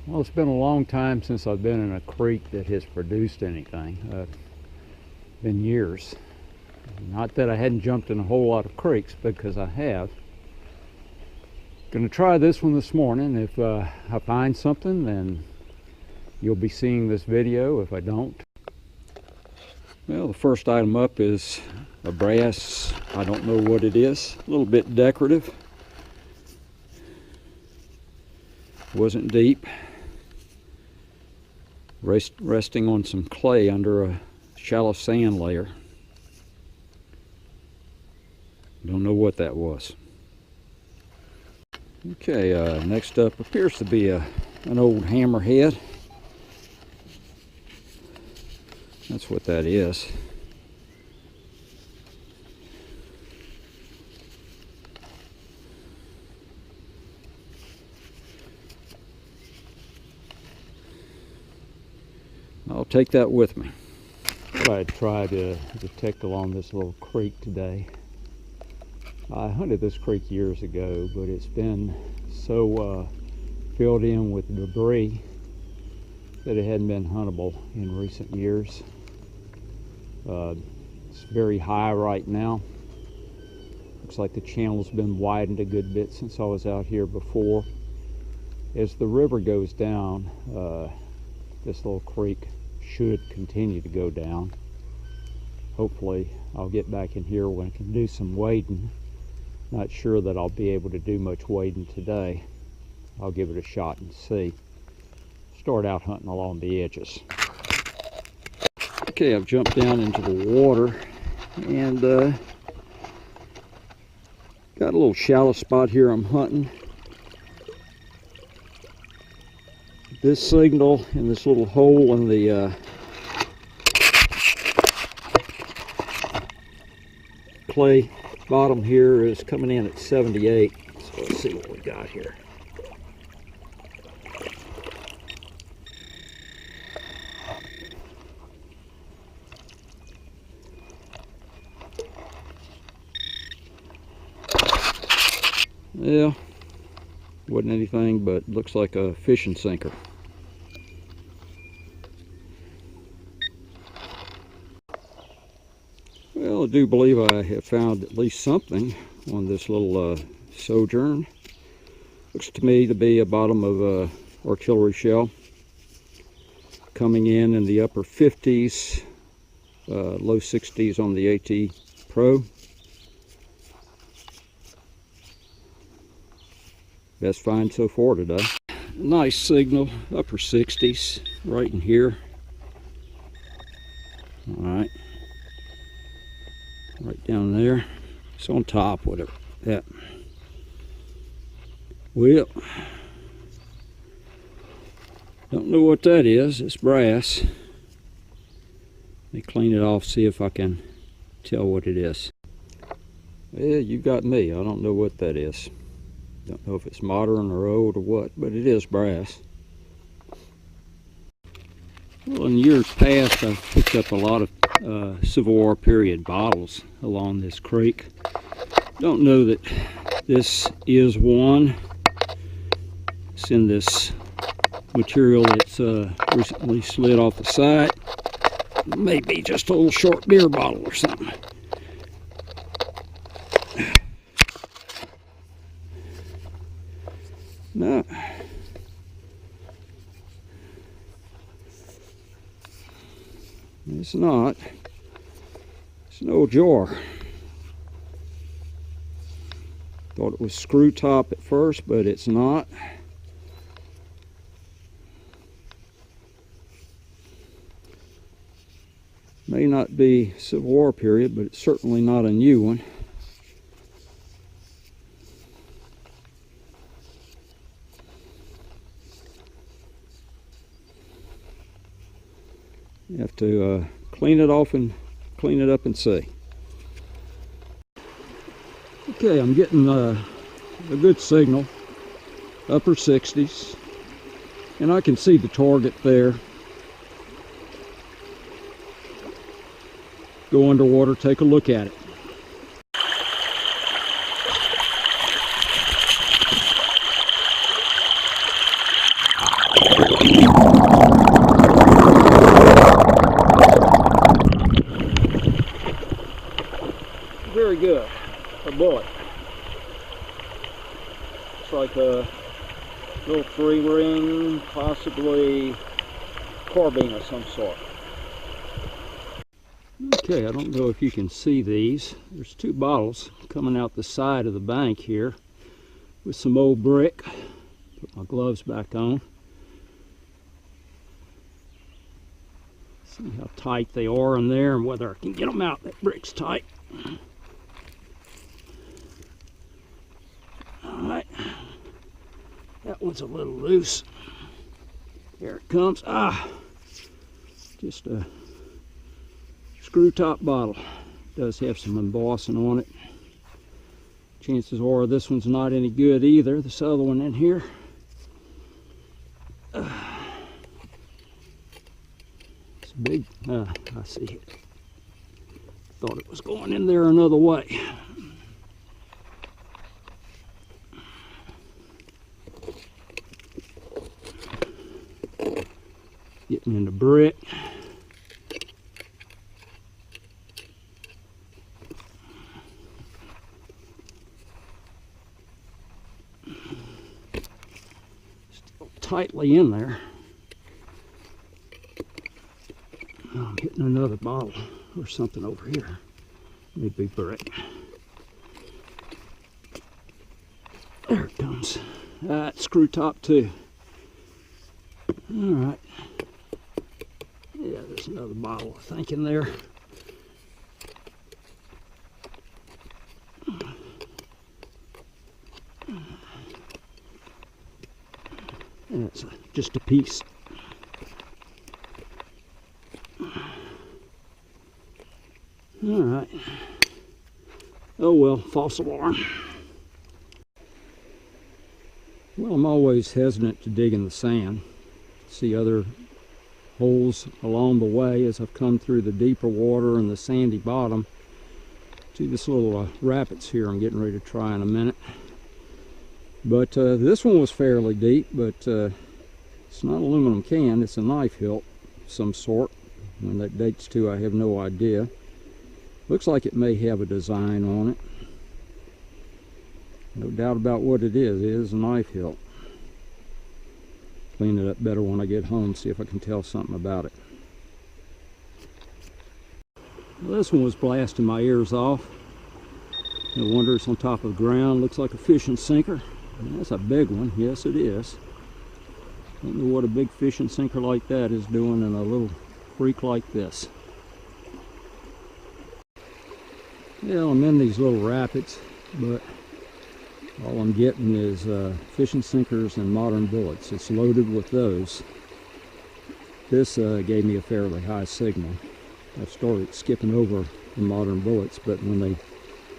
Well, it's been a long time since I've been in a creek that has produced anything. Been years. Not that I hadn't jumped in a whole lot of creeks, because I have. Gonna try this one this morning. If I find something, then you'll be seeing this video. If I don't, well, the first item up is a brass. I don't know what it is. A little bit decorative. Wasn't deep. Resting on some clay under a shallow sand layer. Don't know what that was. Okay, next up appears to be an old hammerhead. That's what that is. I'll take that with me. I'd try to detect along this little creek today. I hunted this creek years ago, but it's been so filled in with debris that it hadn't been huntable in recent years. It's very high right now. Looks like the channel's been widened a good bit since I was out here before. As the river goes down, this little creek should continue to go down. Hopefully I'll get back in here when I can do some wading. Not sure that I'll be able to do much wading today. I'll give it a shot and see. Start out hunting along the edges. Okay, I've jumped down into the water and got a little shallow spot here I'm hunting. This signal in this little hole in the clay bottom here is coming in at 78. So let's see what we got here. Yeah, wasn't anything, but looks like a fishing sinker. Well, I do believe I have found at least something on this little sojourn. Looks to me to be a bottom of a artillery shell, coming in the upper 50s, low 60s on the AT Pro. Best find so far today. Nice signal, upper 60s, right in here. All right. Right down there. It's on top, whatever that. Well, don't know what that is. It's brass. Let me clean it off, see if I can tell what it is. Yeah, you got me. I don't know what that is. Don't know if it's modern or old or what, but it is brass. Well, in years past, I've picked up a lot of Civil War period bottles along this creek. Don't know that this is one. It's in this material that's recently slid off the side. Maybe just a little short beer bottle or something. No. It's not. It's an old jar. Thought it was screw top at first, but it's not. May not be Civil War period, but it's certainly not a new one. You have to clean it off and clean it up and see. Okay, I'm getting a good signal, upper 60s, and I can see the target there. Go underwater, take a look at it. Very good. A bullet. It's like a little 3-ring, possibly carbine of some sort. Okay, I don't know if you can see these. There's 2 bottles coming out the side of the bank here with some old brick. Put my gloves back on. See how tight they are in there and whether I can get them out. That brick's tight. Alright. That one's a little loose. Here it comes. Just a screw top bottle. Does have some embossing on it. Chances are this one's not any good either. This other one in here. It's big. I see it. Thought it was going in there another way. Getting into brick. Still tightly in there. Oh, I'm hitting another bottle or something over here. Maybe brick. There it comes. That's screw top too. All right. Yeah, there's another bottle, I think, in there. And it's just a piece. All right. Oh well, false alarm. Well, I'm always hesitant to dig in the sand. See other holes along the way as I've come through the deeper water and the sandy bottom. See this little rapids here I'm getting ready to try in a minute. But this one was fairly deep, but it's not an aluminum can, it's a knife hilt of some sort. When that dates to, I have no idea. Looks like it may have a design on it. No doubt about what it is. It is a knife hilt. Clean it up better when I get home, see if I can tell something about it. Well, this one was blasting my ears off. No wonder it's on top of the ground. Looks like a fishing sinker. That's a big one. Yes, it is. Don't know what a big fishing sinker like that is doing in a little creek like this. Well, I'm in these little rapids, but all I'm getting is fishing sinkers and modern bullets. It's loaded with those. This gave me a fairly high signal. I started skipping over the modern bullets, but when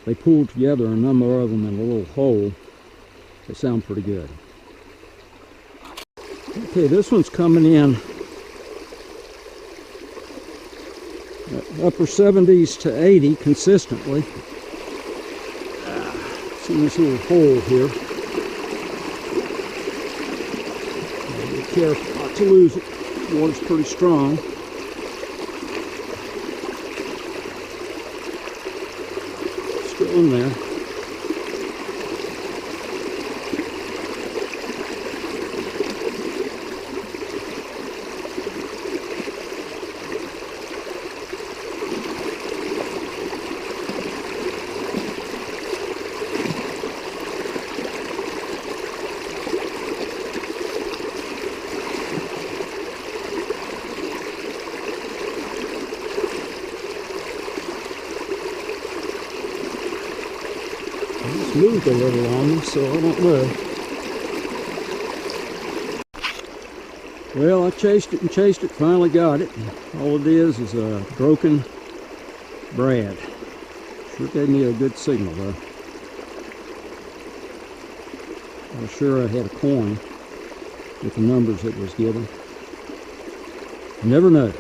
they pulled together, a number of them in a little hole, they sound pretty good. Okay, this one's coming in upper 70s to 80 consistently. See this little hole here. Be careful not to lose it. The water's pretty strong. Still in there. It's moved a little on me, so I don't know. Well, I chased it and chased it, finally got it. All it is a broken brad. Sure gave me a good signal though. I was sure I had a coin with the numbers it was given. You never know.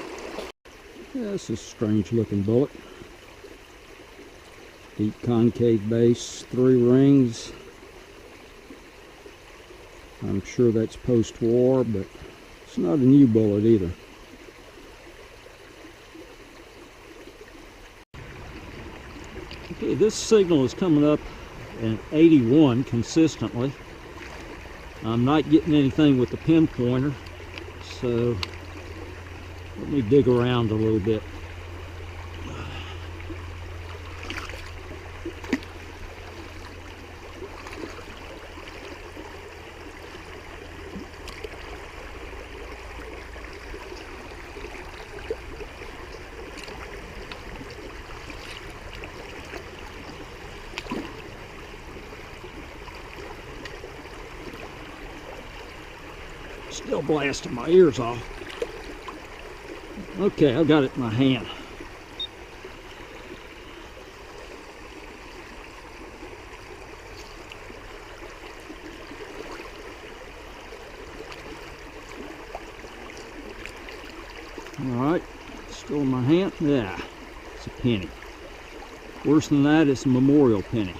Yeah, this is a strange looking bullet. Deep concave base, 3 rings. I'm sure that's post-war, but not a new bullet either. Okay, this signal is coming up at 81 consistently. I'm not getting anything with the pinpointer, so let me dig around a little bit. Still blasting my ears off. Okay, I've got it in my hand. Alright, still in my hand. Yeah, it's a penny. Worse than that, it's a memorial penny.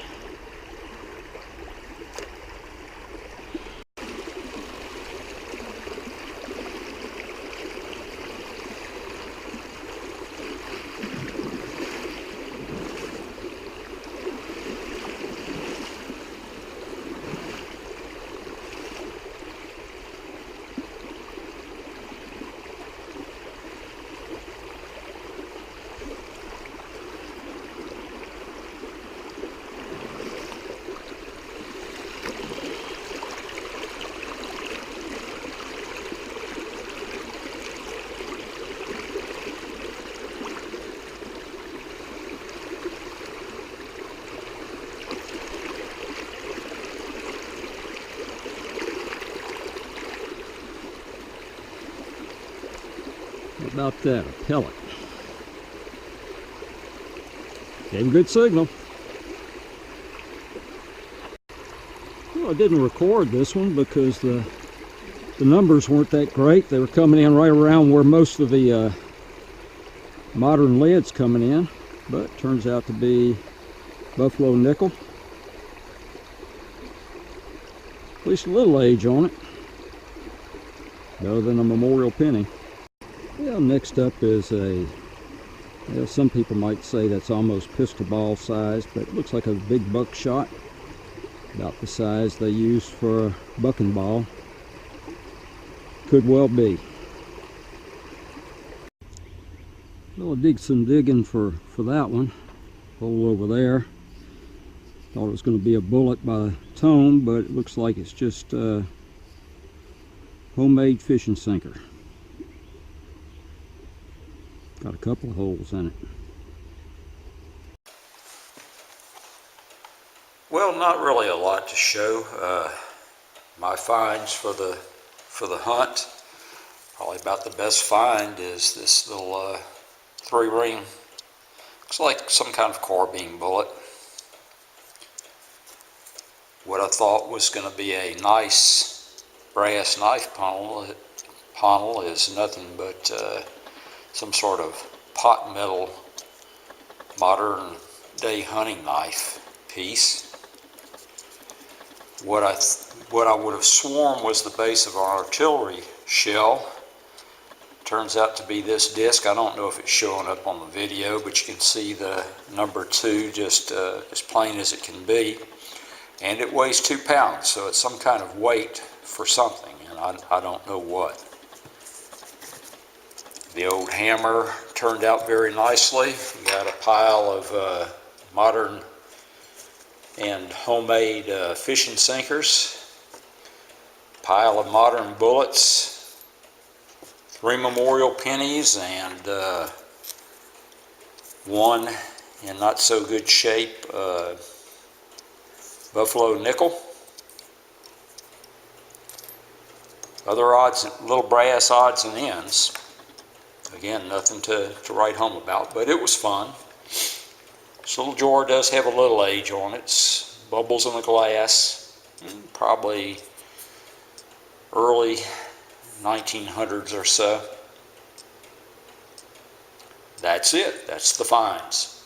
About that, a pellet. Gave a good signal. Well, I didn't record this one because the numbers weren't that great. They were coming in right around where most of the modern lead's coming in, but it turns out to be buffalo nickel. At least a little age on it, better than a memorial penny. Well, next up is a, well, some people might say that's almost pistol ball size, but it looks like a big buckshot, about the size they use for a bucking ball. Could well be. Well, I did some digging for that one. Hole over there. Thought it was going to be a bullet by tone, but it looks like it's just a homemade fishing sinker. Got a couple of holes in it. Well, not really a lot to show. My finds for the hunt. Probably about the best find is this little 3-ring. Looks like some kind of carbine bullet. What I thought was going to be a nice brass knife pommel is nothing but some sort of pot metal modern day hunting knife piece. What I would have sworn was the base of an artillery shell turns out to be this disc. I don't know if it's showing up on the video, but you can see the number 2 just as plain as it can be, and it weighs 2 pounds, so it's some kind of weight for something, and I don't know what. The old hammer turned out very nicely. We got a pile of modern and homemade fishing sinkers, pile of modern bullets, 3 memorial pennies, and one in not so good shape buffalo nickel. Other odds, little brass odds and ends. Again, nothing to write home about, but it was fun. This little jar does have a little age on it. It's bubbles in the glass, probably early 1900s or so. That's it. That's the finds.